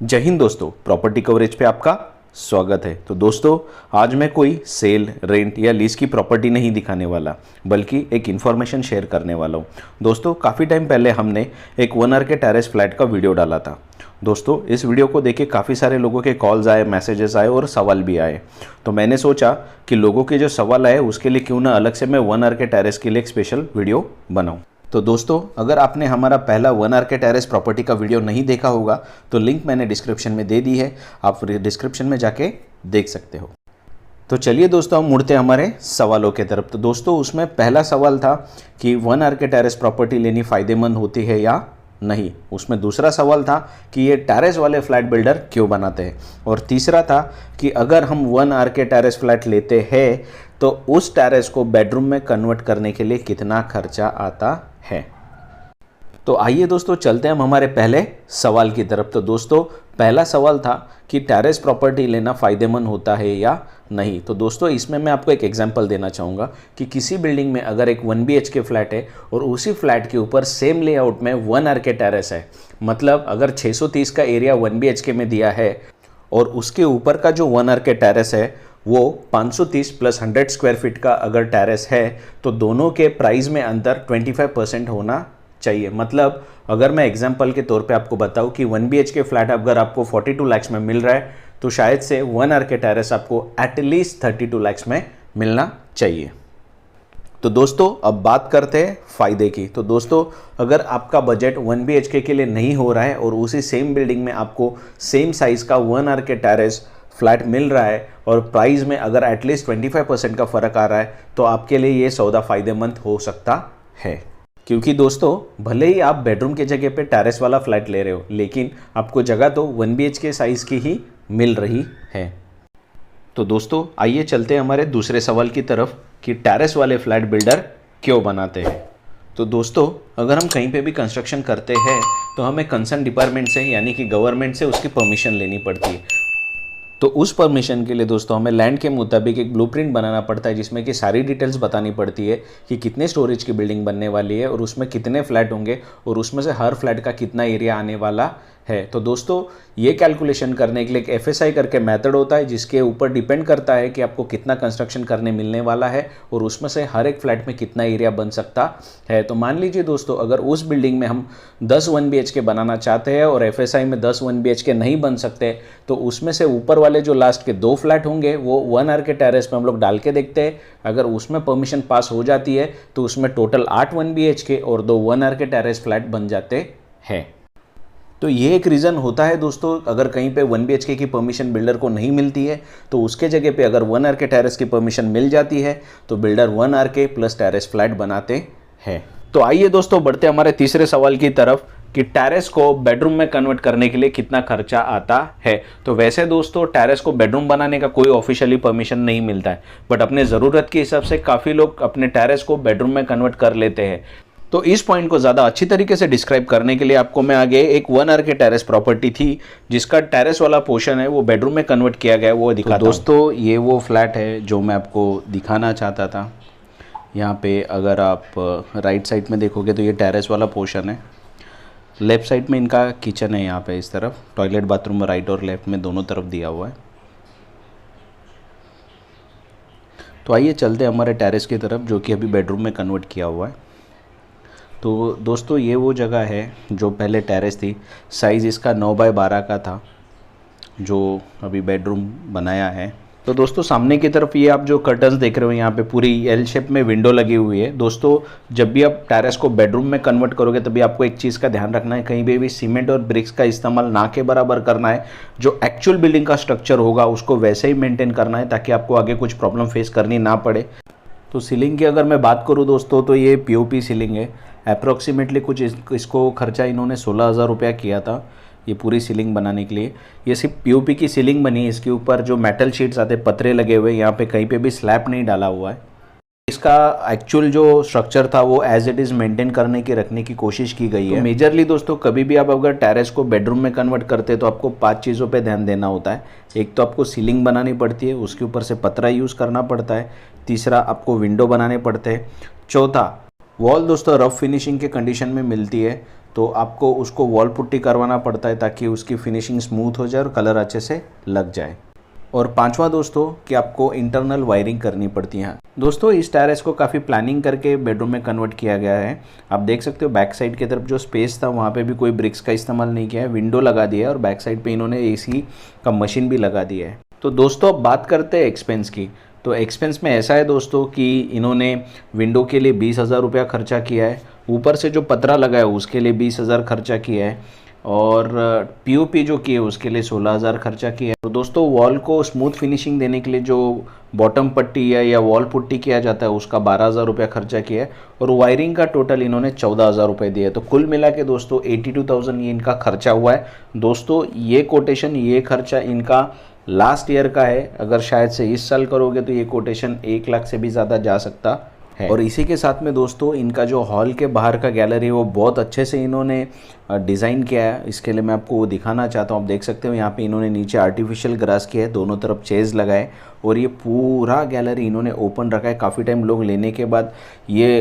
जय हिंद दोस्तों, property coverage पे आपका स्वागत है। तो दोस्तों, आज मैं कोई सेल, रेंट या लीज की प्रॉपर्टी नहीं दिखाने वाला, बल्कि एक इन्फॉर्मेशन शेयर करने वाला हूँ। दोस्तों, काफ़ी टाइम पहले हमने एक 1 आर के टेरेस फ्लैट का वीडियो डाला था। दोस्तों, इस वीडियो को देख के काफ़ी सारे लोगों के कॉल्स आए, मैसेजेस आए और सवाल भी आए। तो मैंने सोचा कि लोगों के जो सवाल आए उसके लिए क्यों ना अलग से मैं 1 आर के टेरेस के लिए एक स्पेशल वीडियो बनाऊँ। तो दोस्तों, अगर आपने हमारा पहला 1 आर के टेरेस प्रॉपर्टी का वीडियो नहीं देखा होगा तो लिंक मैंने डिस्क्रिप्शन में दे दी है, आप डिस्क्रिप्शन में जाके देख सकते हो। तो चलिए दोस्तों, हम मुड़ते हैं हमारे सवालों के तरफ। तो दोस्तों, उसमें पहला सवाल था कि 1 आर के टेरेस प्रॉपर्टी लेनी फ़ायदेमंद होती है या नहीं। उसमें दूसरा सवाल था कि ये टेरेस वाले फ्लैट बिल्डर क्यों बनाते हैं, और तीसरा था कि अगर हम 1 आर के टेरेस फ्लैट लेते हैं तो उस टेरेस को बेडरूम में कन्वर्ट करने के लिए कितना खर्चा आता है। तो आइए दोस्तों, चलते हैं हम हमारे पहले सवाल की तरफ। तो दोस्तों, पहला सवाल था कि टेरेस प्रॉपर्टी लेना फ़ायदेमंद होता है या नहीं। तो दोस्तों, इसमें मैं आपको एक एग्जांपल देना चाहूँगा कि किसी बिल्डिंग में अगर एक 1 BHK फ्लैट है और उसी फ्लैट के ऊपर सेम लेआउट में 1 आर के टेरेस है, मतलब अगर 630 का एरिया 1 BHK में दिया है और उसके ऊपर का जो 1 आर के टेरेस है वो 530 प्लस 100 स्क्वायर फीट का अगर टेरेस है, तो दोनों के प्राइस में अंतर 25% होना चाहिए। मतलब अगर मैं एग्जांपल के तौर पे आपको बताऊं कि 1 BHK फ्लैट अगर आपको 42 लाख में मिल रहा है, तो शायद से 1 आर के टेरेस आपको एटलीस्ट 32 लाख में मिलना चाहिए। तो दोस्तों, अब बात करते हैं फ़ायदे की। तो दोस्तों, अगर आपका बजट 1 BHK के लिए नहीं हो रहा है और उसी सेम बिल्डिंग में आपको सेम साइज़ का 1 आर के टेरेस फ्लैट मिल रहा है और प्राइस में अगर एटलीस्ट 25% का फ़र्क आ रहा है, तो आपके लिए ये सौदा फ़ायदेमंद हो सकता है। क्योंकि दोस्तों, भले ही आप बेडरूम के जगह पे टेरेस वाला फ्लैट ले रहे हो, लेकिन आपको जगह तो 1 BHK साइज़ की ही मिल रही है। तो दोस्तों, आइए चलते हैं हमारे दूसरे सवाल की तरफ कि टेरेस वाले फ्लैट बिल्डर क्यों बनाते हैं। तो दोस्तों, अगर हम कहीं पे भी कंस्ट्रक्शन करते हैं तो हमें कंसर्न डिपार्टमेंट से, यानी कि गवर्नमेंट से उसकी परमिशन लेनी पड़ती है। तो उस परमिशन के लिए दोस्तों हमें लैंड के मुताबिक एक ब्लूप्रिंट बनाना पड़ता है, जिसमें कि सारी डिटेल्स बतानी पड़ती है कि कितने स्टोरेज की बिल्डिंग बनने वाली है और उसमें कितने फ्लैट होंगे और उसमें से हर फ्लैट का कितना एरिया आने वाला है। तो दोस्तों, ये कैलकुलेशन करने के लिए एक FSI करके मेथड होता है, जिसके ऊपर डिपेंड करता है कि आपको कितना कंस्ट्रक्शन करने मिलने वाला है और उसमें से हर एक फ्लैट में कितना एरिया बन सकता है। तो मान लीजिए दोस्तों, अगर उस बिल्डिंग में हम 10 1 BHK बनाना चाहते हैं और FSI में 10 1 BHK नहीं बन सकते, तो उसमें से ऊपर वाले जो लास्ट के 2 फ्लैट होंगे वो 1 आर के टेरेस में हम लोग डाल के देखते हैं। अगर उसमें परमिशन पास हो जाती है तो उसमें टोटल 8 1 BHK और 2 1 आर के टेरेस फ्लैट बन जाते हैं। तो ये एक रीज़न होता है दोस्तों, अगर कहीं पे 1 BHK की परमिशन बिल्डर को नहीं मिलती है तो उसके जगह पे अगर 1 आर के टेरेस की परमिशन मिल जाती है तो बिल्डर 1 आर के प्लस टेरेस फ्लैट बनाते हैं। तो आइए दोस्तों, बढ़ते हमारे तीसरे सवाल की तरफ कि टेरेस को बेडरूम में कन्वर्ट करने के लिए कितना खर्चा आता है। तो वैसे दोस्तों, टेरेस को बेडरूम बनाने का कोई ऑफिशियली परमिशन नहीं मिलता है, बट अपने ज़रूरत के हिसाब से काफ़ी लोग अपने टेरेस को बेडरूम में कन्वर्ट कर लेते हैं। तो इस पॉइंट को ज़्यादा अच्छी तरीके से डिस्क्राइब करने के लिए आपको मैं आगे एक 1 आर के टेरेस प्रॉपर्टी थी जिसका टेरेस वाला पोर्शन है वो बेडरूम में कन्वर्ट किया गया है, वो दिखा। तो दोस्तों, ये वो फ्लैट है जो मैं आपको दिखाना चाहता था। यहाँ पे अगर आप राइट साइड में देखोगे तो ये टेरेस वाला पोर्शन है, लेफ़्ट साइड में इनका किचन है। यहाँ पे इस तरफ टॉयलेट बाथरूम राइट और लेफ़्ट में दोनों तरफ दिया हुआ है। तो आइए चलते हैं हमारे टेरेस की तरफ जो कि अभी बेडरूम में कन्वर्ट किया हुआ है। तो दोस्तों, ये वो जगह है जो पहले टेरेस थी। साइज़ इसका 9 बाय 12 का था जो अभी बेडरूम बनाया है। तो दोस्तों, सामने की तरफ ये आप जो कर्टन्स देख रहे हो, यहाँ पे पूरी L शेप में विंडो लगी हुई है। दोस्तों, जब भी आप टेरेस को बेडरूम में कन्वर्ट करोगे तभी आपको एक चीज़ का ध्यान रखना है, कहीं भी सीमेंट और ब्रिक्स का इस्तेमाल ना के बराबर करना है। जो एक्चुअल बिल्डिंग का स्ट्रक्चर होगा उसको वैसे ही मेंटेन करना है ताकि आपको आगे कुछ प्रॉब्लम फेस करनी ना पड़े। तो सीलिंग की अगर मैं बात करूँ दोस्तों, तो ये POP सीलिंग है। अप्रॉक्सीमेटली कुछ इसको खर्चा इन्होंने 16,000 रुपया किया था ये पूरी सीलिंग बनाने के लिए। ये सिर्फ POP की सीलिंग बनी है, इसके ऊपर जो मेटल शीट्स आते पतरे लगे हुए, यहाँ पे कहीं पे भी स्लैब नहीं डाला हुआ है। इसका एक्चुअल जो स्ट्रक्चर था वो एज इट इज़ मेंटेन करने की रखने की कोशिश की गई है। तो मेजरली दोस्तों, कभी भी आप अगर टेरेस को बेडरूम में कन्वर्ट करते हैं तो आपको 5 चीज़ों पे ध्यान देना होता है। एक तो आपको सीलिंग बनानी पड़ती है, उसके ऊपर से पतरा यूज़ करना पड़ता है। तीसरा, आपको विंडो बनाने पड़ते हैं। चौथा, वॉल दोस्तों रफ फिनिशिंग के कंडीशन में मिलती है। तो आपको उसको वॉल पुट्टी करवाना पड़ता है ताकि उसकी फिनिशिंग स्मूथ हो जाए और कलर अच्छे से लग जाए। और पांचवा दोस्तों कि आपको इंटरनल वायरिंग करनी पड़ती है। दोस्तों इस टेरेस को काफ़ी प्लानिंग करके बेडरूम में कन्वर्ट किया गया है। आप देख सकते हो बैक साइड की तरफ जो स्पेस था वहाँ पे भी कोई ब्रिक्स का इस्तेमाल नहीं किया है, विंडो लगा दिया है और बैक साइड पे इन्होंने एसी का मशीन भी लगा दिया है। तो दोस्तों अब बात करते हैं एक्सपेंस की। तो एक्सपेंस में ऐसा है दोस्तों कि इन्होंने विंडो के लिए 20,000 रुपया खर्चा किया है, ऊपर से जो पतरा लगा है उसके लिए 20,000 खर्चा किया है और पीओपी जो की है उसके लिए 16,000 खर्चा किया है। तो दोस्तों वॉल को स्मूथ फिनिशिंग देने के लिए जो बॉटम पट्टी या वॉल पुट्टी किया जाता है उसका 12,000 रुपया खर्चा किया है और वायरिंग का टोटल इन्होंने 14,000 रुपये दिया है। तो कुल मिला के दोस्तों 82,000 ये इनका खर्चा हुआ है। दोस्तों ये कोटेशन, ये खर्चा इनका लास्ट ईयर का है, अगर शायद से इस साल करोगे तो ये कोटेशन 1 लाख से भी ज़्यादा जा सकता है। और इसी के साथ में दोस्तों इनका जो हॉल के बाहर का गैलरी है वो बहुत अच्छे से इन्होंने डिज़ाइन किया है। इसके लिए मैं आपको वो दिखाना चाहता हूँ। आप देख सकते हो यहाँ पे इन्होंने नीचे आर्टिफिशियल ग्रास किया है, दोनों तरफ चेयर्स लगाए और ये पूरा गैलरी इन्होंने ओपन रखा है। काफ़ी टाइम लोग लेने के बाद ये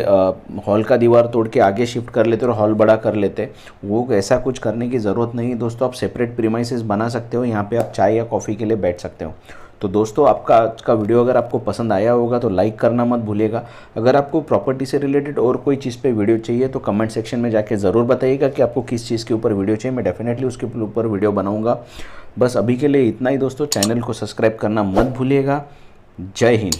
हॉल का दीवार तोड़ के आगे शिफ्ट कर लेते और हॉल बड़ा कर लेते, वो ऐसा कुछ करने की ज़रूरत नहीं है दोस्तों। आप सेपरेट प्रीमाइसेस बना सकते हो, यहाँ पर आप चाय या कॉफ़ी के लिए बैठ सकते हो। तो दोस्तों आपका आज का वीडियो अगर आपको पसंद आया होगा तो लाइक करना मत भूलिएगा। अगर आपको प्रॉपर्टी से रिलेटेड और कोई चीज़ पे वीडियो चाहिए तो कमेंट सेक्शन में जाके ज़रूर बताइएगा कि आपको किस चीज़ के ऊपर वीडियो चाहिए, मैं डेफिनेटली उसके ऊपर वीडियो बनाऊंगा। बस अभी के लिए इतना ही दोस्तों, चैनल को सब्सक्राइब करना मत भूलिएगा। जय हिंद।